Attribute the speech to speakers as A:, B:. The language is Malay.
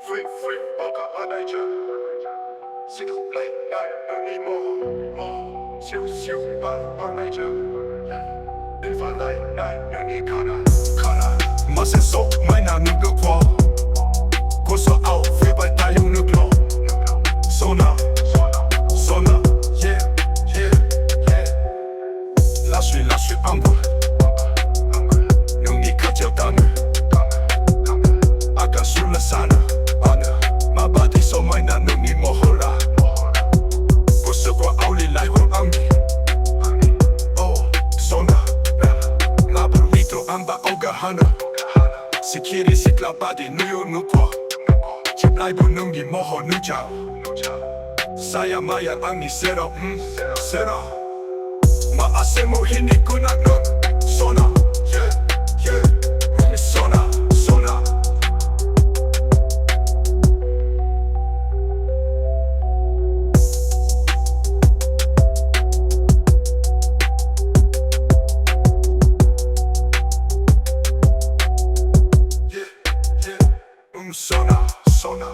A: free baka anaja situ lai lai ni mo siu ba anaja ni fa lai lai ni kana ma se so mai na nu go kwa ko so au free by ta yung nu klo sona yeah la suis angle yung ni ka jiao da nu akan sulla sana ana ma body so mai na nu ni mo hola ko so kwa au li lai ho angi oh sona la burrito amba oga hana sikiri sikla body nu yo nu kwa chip lai bu nu ni mo ho nu chao saya maya angi zero ma hacemos hini kuna non sona yeah sona yeah sona